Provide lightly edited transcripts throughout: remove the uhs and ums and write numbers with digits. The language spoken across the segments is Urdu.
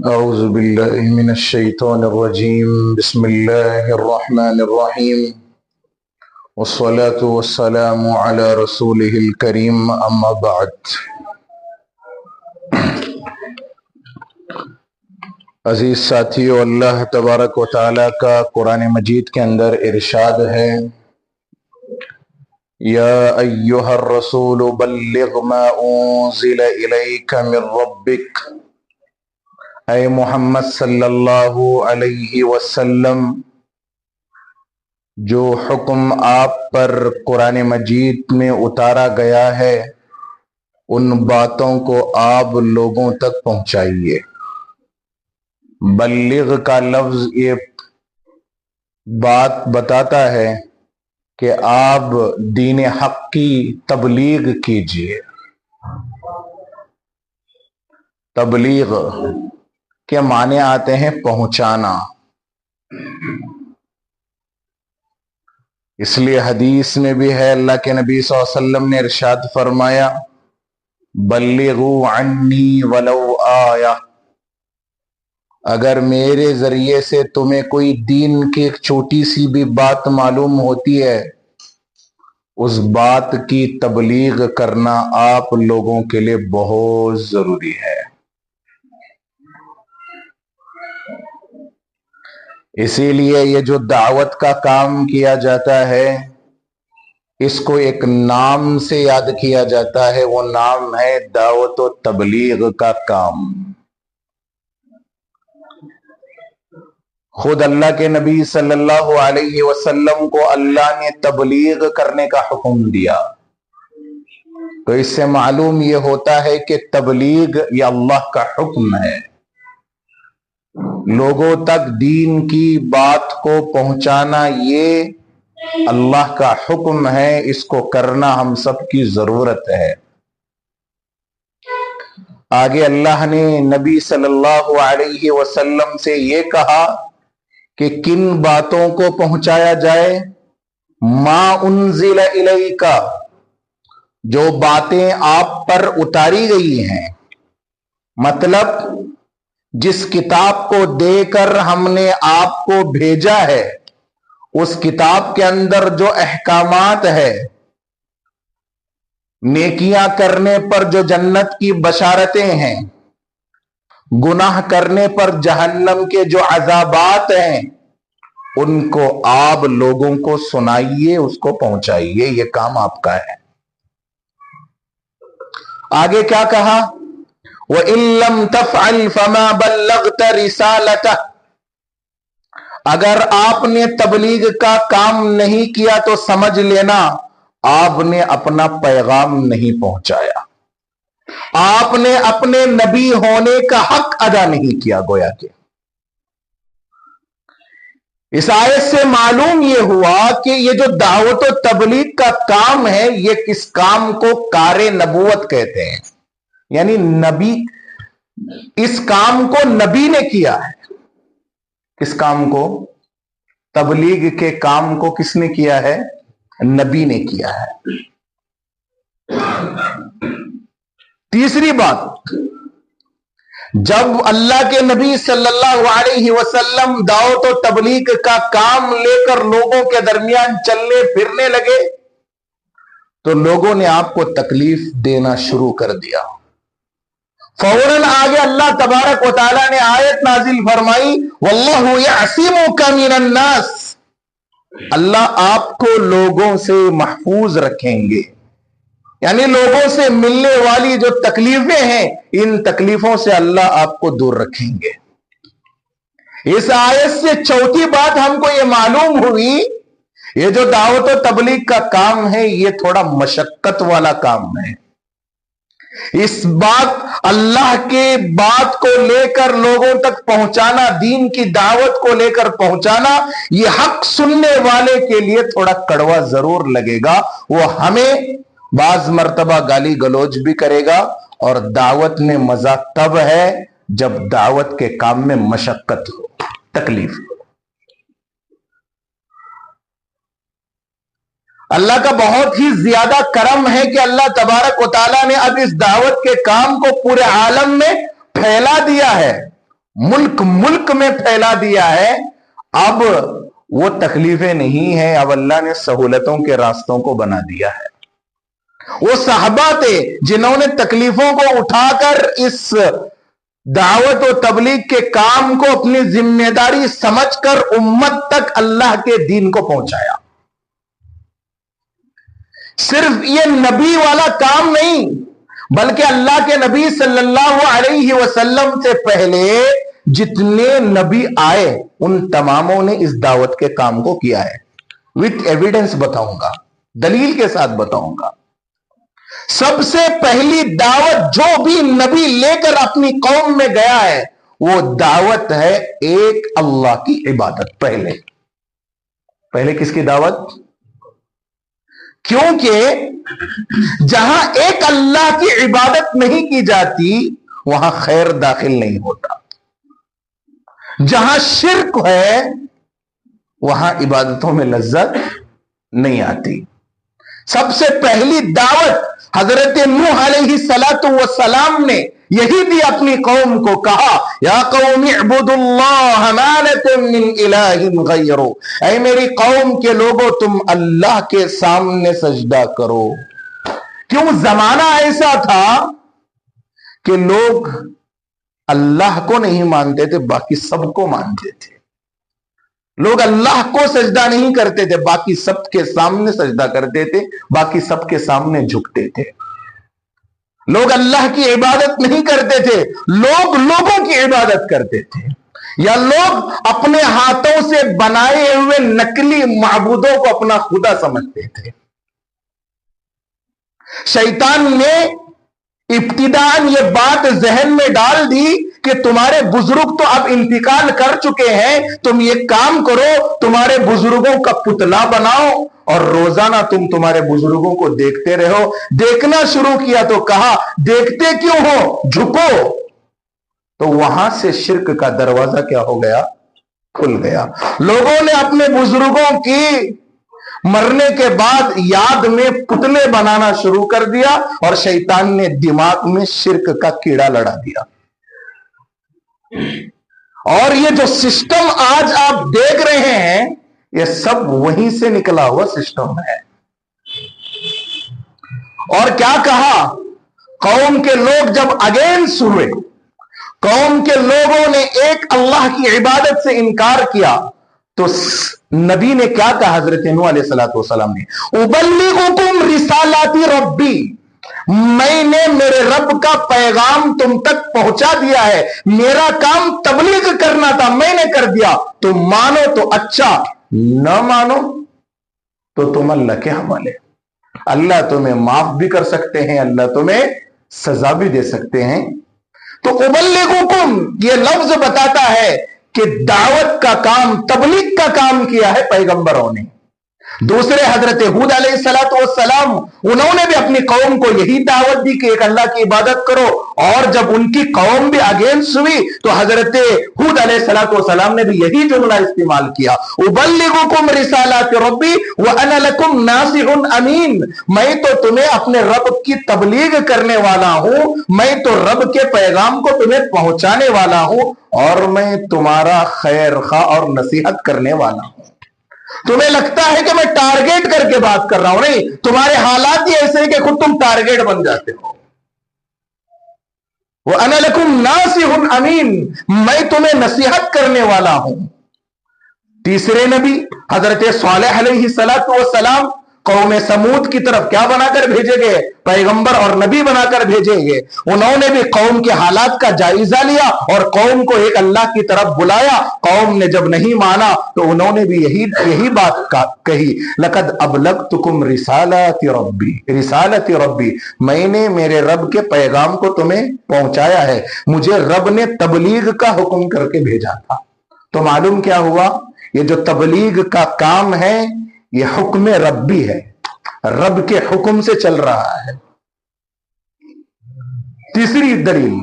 أعوذ بالله من الشيطان الرجيم بسم الله الرحمن الرحيم والصلاة والسلام على رسوله الكريم أما بعد عزیز ساتھیو، اللہ تبارک و تعالیٰ کا قرآن مجید کے اندر ارشاد ہے، یا ایہا الرسول بلغ ما انزل الیک من ربک، اے محمد صلی اللہ علیہ وسلم، جو حکم آپ پر قرآن مجید میں اتارا گیا ہے ان باتوں کو آپ لوگوں تک پہنچائیے۔ بلغ کا لفظ یہ بات بتاتا ہے کہ آپ دین حق کی تبلیغ کیجیے۔ تبلیغ کے معنی آتے ہیں پہنچانا۔ اس لیے حدیث میں بھی ہے، اللہ کے نبی صلی اللہ علیہ وسلم نے ارشاد فرمایا، بلغوا عنی ولو آیہ، اگر میرے ذریعے سے تمہیں کوئی دین کی ایک چھوٹی سی بھی بات معلوم ہوتی ہے، اس بات کی تبلیغ کرنا آپ لوگوں کے لیے بہت ضروری ہے۔ اسی لیے یہ جو دعوت کا کام کیا جاتا ہے اس کو ایک نام سے یاد کیا جاتا ہے، وہ نام ہے دعوت و تبلیغ کا کام۔ خود اللہ کے نبی صلی اللہ علیہ وسلم کو اللہ نے تبلیغ کرنے کا حکم دیا، تو اس سے معلوم یہ ہوتا ہے کہ تبلیغ یہ اللہ کا حکم ہے۔ لوگوں تک دین کی بات کو پہنچانا یہ اللہ کا حکم ہے، اس کو کرنا ہم سب کی ضرورت ہے۔ آگے اللہ نے نبی صلی اللہ علیہ وسلم سے یہ کہا کہ کن باتوں کو پہنچایا جائے؟ ما انزل الیک، جو باتیں آپ پر اتاری گئی ہیں، مطلب جس کتاب کو دے کر ہم نے آپ کو بھیجا ہے اس کتاب کے اندر جو احکامات ہے، نیکیاں کرنے پر جو جنت کی بشارتیں ہیں، گناہ کرنے پر جہنم کے جو عذابات ہیں، ان کو آپ لوگوں کو سنائیے، اس کو پہنچائیے، یہ کام آپ کا ہے۔ آگے کیا کہا؟ وَإِن لَّمْ تَفْعَلْ فَمَا بَلَّغْتَ رِسَالَتَهُ، اگر آپ نے تبلیغ کا کام نہیں کیا تو سمجھ لینا آپ نے اپنا پیغام نہیں پہنچایا، آپ نے اپنے نبی ہونے کا حق ادا نہیں کیا۔ گویا کہ اس آیت سے معلوم یہ ہوا کہ یہ جو دعوت و تبلیغ کا کام ہے یہ کس کام کو کار نبوت کہتے ہیں، یعنی نبی، اس کام کو نبی نے کیا ہے۔ کس کام کو؟ تبلیغ کے کام کو کس نے کیا ہے؟ نبی نے کیا ہے۔ تیسری بات، جب اللہ کے نبی صلی اللہ علیہ وسلم دعوت و تبلیغ کا کام لے کر لوگوں کے درمیان چلنے پھرنے لگے تو لوگوں نے آپ کو تکلیف دینا شروع کر دیا۔ فوراً آگے اللہ تبارک و تعالیٰ نے آیت نازل فرمائی، واللہ یعصمک من الناس، اللہ آپ کو لوگوں سے محفوظ رکھیں گے، یعنی لوگوں سے ملنے والی جو تکلیفیں ہیں ان تکلیفوں سے اللہ آپ کو دور رکھیں گے۔ اس آیت سے چوتھی بات ہم کو یہ معلوم ہوئی، یہ جو دعوت و تبلیغ کا کام ہے یہ تھوڑا مشقت والا کام ہے۔ اس بات اللہ کے بات کو لے کر لوگوں تک پہنچانا، دین کی دعوت کو لے کر پہنچانا، یہ حق سننے والے کے لیے تھوڑا کڑوا ضرور لگے گا، وہ ہمیں بعض مرتبہ گالی گلوچ بھی کرے گا، اور دعوت میں مزہ تب ہے جب دعوت کے کام میں مشقت ہو، تکلیف ہو۔ اللہ کا بہت ہی زیادہ کرم ہے کہ اللہ تبارک و تعالیٰ نے اب اس دعوت کے کام کو پورے عالم میں پھیلا دیا ہے، ملک ملک میں پھیلا دیا ہے. اب وہ تکلیفیں نہیں ہیں، اب اللہ نے سہولتوں کے راستوں کو بنا دیا ہے. وہ صحابہ تھے جنہوں نے تکلیفوں کو اٹھا کر اس دعوت و تبلیغ کے کام کو اپنی ذمہ داری سمجھ کر امت تک اللہ کے دین کو پہنچایا. صرف یہ نبی والا کام نہیں، بلکہ اللہ کے نبی صلی اللہ علیہ وسلم سے پہلے جتنے نبی آئے ان تماموں نے اس دعوت کے کام کو کیا ہے. وتھ ایویڈنس بتاؤں گا، دلیل کے ساتھ بتاؤں گا. سب سے پہلی دعوت جو بھی نبی لے کر اپنی قوم میں گیا ہے وہ دعوت ہے ایک اللہ کی عبادت. پہلے کس کی دعوت؟ کیونکہ جہاں ایک اللہ کی عبادت نہیں کی جاتی وہاں خیر داخل نہیں ہوتا. جہاں شرک ہے وہاں عبادتوں میں لذت نہیں آتی. سب سے پہلی دعوت حضرت نوح علیہ السلام نے یہی بھی اپنی قوم کو کہا، یا قوم اعبدوا اللہ ما لکم من الہ غیرہ، اے میری قوم کے لوگوں تم اللہ کے سامنے سجدہ کرو. کیوں؟ زمانہ ایسا تھا کہ لوگ اللہ کو نہیں مانتے تھے، باقی سب کو مانتے تھے. لوگ اللہ کو سجدہ نہیں کرتے تھے، باقی سب کے سامنے سجدہ کرتے تھے، باقی سب کے سامنے جھکتے تھے. لوگ اللہ کی عبادت نہیں کرتے تھے، لوگ لوگوں کی عبادت کرتے تھے، یا لوگ اپنے ہاتھوں سے بنائے ہوئے نقلی معبودوں کو اپنا خدا سمجھتے تھے. شیطان نے ابتداءً یہ بات ذہن میں ڈال دی کہ تمہارے بزرگ تو اب انتقال کر چکے ہیں، تم یہ کام کرو، تمہارے بزرگوں کا پتلا بناؤ اور روزانہ تم تمہارے بزرگوں کو دیکھتے رہو. دیکھنا شروع کیا تو کہا دیکھتے کیوں ہو، جھکو. تو وہاں سے شرک کا دروازہ کیا ہو گیا؟ کھل گیا. لوگوں نے اپنے بزرگوں کی مرنے کے بعد یاد میں پتلے بنانا شروع کر دیا اور شیطان نے دماغ میں شرک کا کیڑا لڑا دیا. اور یہ جو سسٹم آج آپ دیکھ رہے ہیں یہ سب وہیں سے نکلا ہوا سسٹم ہے. اور کیا کہا؟ قوم کے لوگ جب اگینسٹ ہوئے، قوم کے لوگوں نے ایک اللہ کی عبادت سے انکار کیا تو نبی نے کیا کہا؟ حضرت نوح علیہ السلام نے، ابلغکم رسالات ربی، میں نے میرے رب کا پیغام تم تک پہنچا دیا ہے، میرا کام تبلیغ کرنا تھا، میں نے کر دیا. تم مانو تو اچھا، نہ مانو تو تم اللہ کے حوالے. اللہ تمہیں معاف بھی کر سکتے ہیں، اللہ تمہیں سزا بھی دے سکتے ہیں. تو ابلغکم یہ لفظ بتاتا ہے کہ دعوت کا کام، تبلیغ کا کام کیا ہے پیغمبروں نے. دوسرے حضرت ہود علیہ السلام، انہوں نے بھی اپنی قوم کو یہی دعوت دی کہ ایک اللہ کی عبادت کرو. اور جب ان کی قوم بھی اگینسٹ ہوئی تو حضرت ہود علیہ السلام نے بھی یہی جملہ استعمال کیا، ابلغکم رسالات ربی وانا لکم ناصح امین. میں تو تمہیں اپنے رب کی تبلیغ کرنے والا ہوں، میں تو رب کے پیغام کو تمہیں پہنچانے والا ہوں، اور میں تمہارا خیر خواہ اور نصیحت کرنے والا ہوں. تمہیں لگتا ہے کہ میں ٹارگیٹ کر کے بات کر رہا ہوں، نہیں، تمہارے حالات ہی ایسے ہیں کہ خود تم ٹارگیٹ بن جاتے ہو. وَأَنَا لَكُمْ نَاصِحٌ أَمِينٌ، میں تمہیں نصیحت کرنے والا ہوں. تیسرے نبی حضرت صالح علیہ السلام قوم سمود کی طرف کیا بنا کر بھیجے گئے؟ پیغمبر اور نبی بنا کر بھیجے گئے. انہوں نے بھی قوم کے حالات کا جائزہ لیا اور قوم کو ایک اللہ کی طرف بلایا. قوم نے جب نہیں مانا تو انہوں نے بھی یہی بات کہی، لقد ابلغتکم رسالات ربی، میں نے میرے رب کے پیغام کو تمہیں پہنچایا ہے، مجھے رب نے تبلیغ کا حکم کر کے بھیجا تھا. تو معلوم کیا ہوا؟ یہ جو تبلیغ کا کام ہے یہ حکم ربی ہے، رب کے حکم سے چل رہا ہے. تیسری دلیل،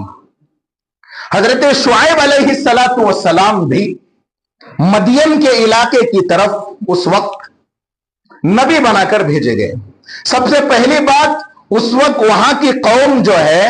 حضرت شعیب علیہ السلام بھی مدین کے علاقے کی طرف اس وقت نبی بنا کر بھیجے گئے. سب سے پہلی بات، اس وقت وہاں کی قوم جو ہے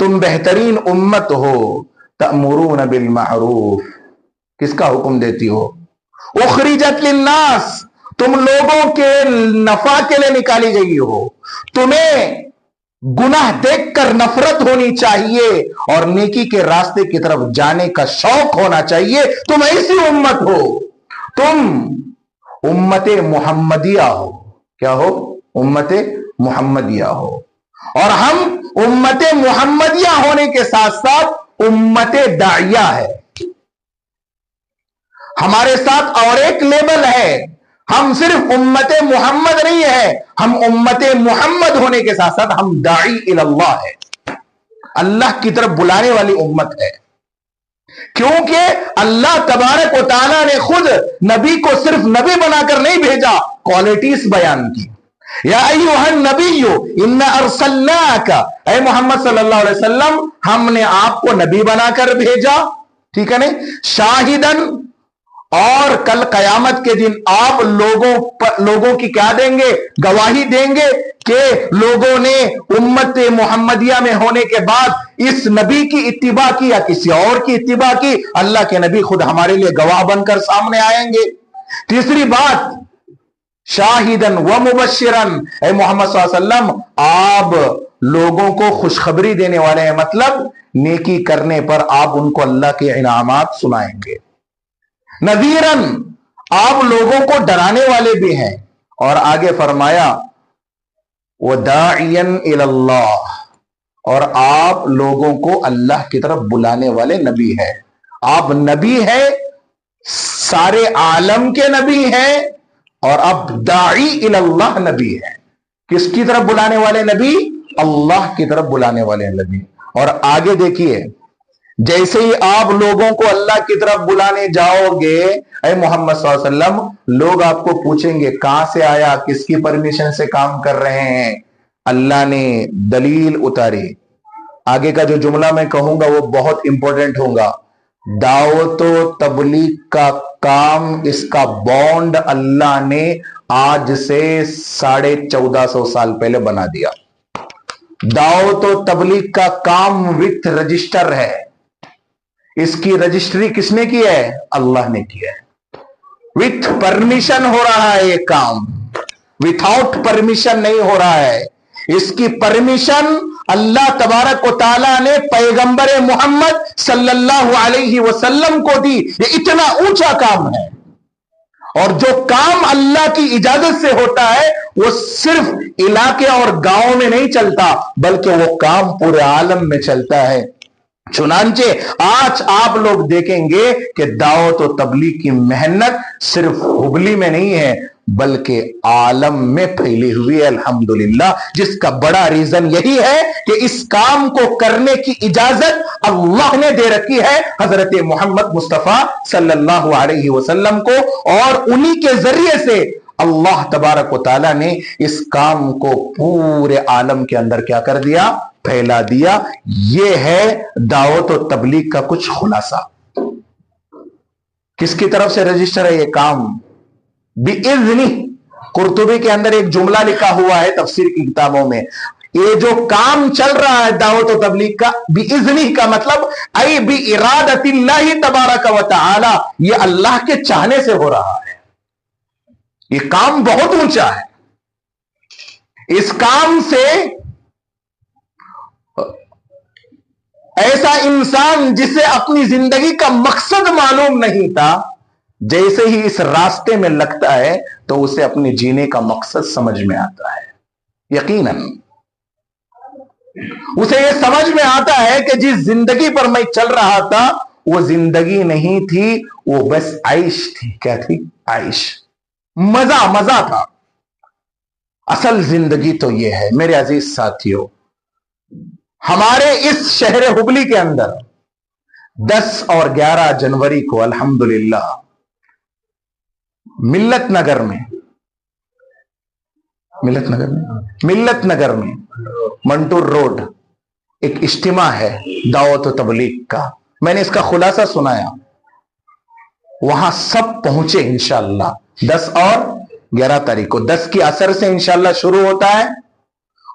تم بہترین امت ہو، تأمرون بالمعروف، کس کا حکم دیتی ہو؟ اخرجت للناس، تم لوگوں کے نفع کے لیے نکالی گئی ہو، تمہیں گناہ دیکھ کر نفرت ہونی چاہیے اور نیکی کے راستے کی طرف جانے کا شوق ہونا چاہیے، تم ایسی امت ہو، تم امت محمدیہ ہو۔ کیا ہو؟ امت محمدیہ ہو۔ اور ہم امت محمدیہ ہونے کے ساتھ ساتھ امت داعیہ ہے، ہمارے ساتھ اور ایک لیبل ہے، ہم صرف امت محمد نہیں ہے، ہم امت محمد ہونے کے ساتھ ساتھ ہم داعی اللہ ہے، اللہ کی طرف بلانے والی امت ہے، کیونکہ اللہ تبارک و تعالیٰ نے خود نبی کو صرف نبی بنا کر نہیں بھیجا، کوالٹیز بیان کی۔ یا ایھا النبی انا ارسلناک، اے محمد صلی اللہ علیہ وسلم ہم نے آپ کو نبی بنا کر بھیجا، ٹھیک ہے نا، شاہدن، اور کل قیامت کے دن آپ لوگوں کی کیا دیں گے؟ گواہی دیں گے کہ لوگوں نے امت محمدیہ میں ہونے کے بعد اس نبی کی اتباع کی یا کسی اور کی اتباع کی، اللہ کے نبی خود ہمارے لیے گواہ بن کر سامنے آئیں گے۔ تیسری بات، شاہدن و مبشرن، اے محمد صلی اللہ علیہ وسلم آپ لوگوں کو خوشخبری دینے والے ہیں، مطلب نیکی کرنے پر آپ ان کو اللہ کے انعامات سنائیں گے۔ نذیرن، آپ لوگوں کو ڈرانے والے بھی ہیں، اور آگے فرمایا وداعیا الی اللہ، اور آپ لوگوں کو اللہ کی طرف بلانے والے نبی ہیں۔ آپ نبی ہیں، سارے عالم کے نبی ہیں، اور اب داعی الی اللہ نبی ہے۔ کس کی طرف بلانے والے نبی؟ اللہ کی طرف بلانے والے نبی۔ اور آگے دیکھیے، جیسے ہی آپ لوگوں کو اللہ کی طرف بلانے جاؤ گے اے محمد صلی اللہ علیہ وسلم، لوگ آپ کو پوچھیں گے کہاں سے آیا، کس کی پرمیشن سے کام کر رہے ہیں؟ اللہ نے دلیل اتاری۔ آگے کا جو جملہ میں کہوں گا وہ بہت امپورٹنٹ ہوگا۔ دعوت و تبلیغ کا کام، اس کا بانڈ اللہ نے آج سے 1450 سال پہلے بنا دیا۔ دعوت و تبلیغ کا کام وتھ رجسٹر ہے، اس کی رجسٹری کس نے کی ہے؟ اللہ نے کیا ہے۔ وتھ پرمیشن ہو رہا ہے یہ کام، وتھ آؤٹ پرمیشن نہیں ہو رہا ہے۔ اس کی پرمیشن اللہ تبارک و تعالیٰ نے پیغمبر محمد صلی اللہ علیہ وسلم کو دی۔ یہ اتنا اونچا کام ہے، اور جو کام اللہ کی اجازت سے ہوتا ہے وہ صرف علاقے اور گاؤں میں نہیں چلتا، بلکہ وہ کام پورے عالم میں چلتا ہے۔ چنانچہ آج آپ لوگ دیکھیں گے کہ دعوت و تبلیغ کی محنت صرف ہبلی میں نہیں ہے بلکہ عالم میں پھیلی ہوئی ہے، الحمدللہ، جس کا بڑا ریزن یہی ہے کہ اس کام کو کرنے کی اجازت اللہ نے دے رکھی ہے حضرت محمد مصطفیٰ صلی اللہ علیہ وسلم کو، اور انہی کے ذریعے سے اللہ تبارک و تعالیٰ نے اس کام کو پورے عالم کے اندر کیا کر دیا؟ پھیلا دیا۔ یہ ہے دعوت و تبلیغ کا کچھ خلاصہ۔ کس کی طرف سے رجسٹر ہے یہ کام؟ بِإِذْنِ، قرطبی کے اندر ایک جملہ لکھا ہوا ہے تفسیر کی کتابوں میں، یہ جو کام چل رہا ہے دعوت و تبلیغ کا، بِإِذْنِ کا مطلب ای بِإِرادَةِ اللَّهِ تبارک و تعالی، یہ اللہ کے چاہنے سے ہو رہا ہے۔ یہ کام بہت اونچا ہے۔ اس کام سے ایسا انسان جسے اپنی زندگی کا مقصد معلوم نہیں تھا، جیسے ہی اس راستے میں لگتا ہے تو اسے اپنے جینے کا مقصد سمجھ میں آتا ہے۔ یقیناً اسے یہ سمجھ میں آتا ہے کہ جس زندگی پر میں چل رہا تھا وہ زندگی نہیں تھی، وہ بس عیش تھی۔ کیا تھی؟ عیش، مزہ تھا۔ اصل زندگی تو یہ ہے میرے عزیز ساتھیوں، ہمارے اس شہر ہبلی کے اندر 10 اور 11 جنوری کو الحمدللہ ملت نگر میں منٹور روڈ ایک اجتماع ہے دعوت و تبلیغ کا۔ میں نے اس کا خلاصہ سنایا، وہاں سب پہنچے انشاءاللہ 10 اور 11 تاریخ کو۔ 10 کی عصر سے انشاءاللہ شروع ہوتا ہے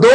2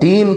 3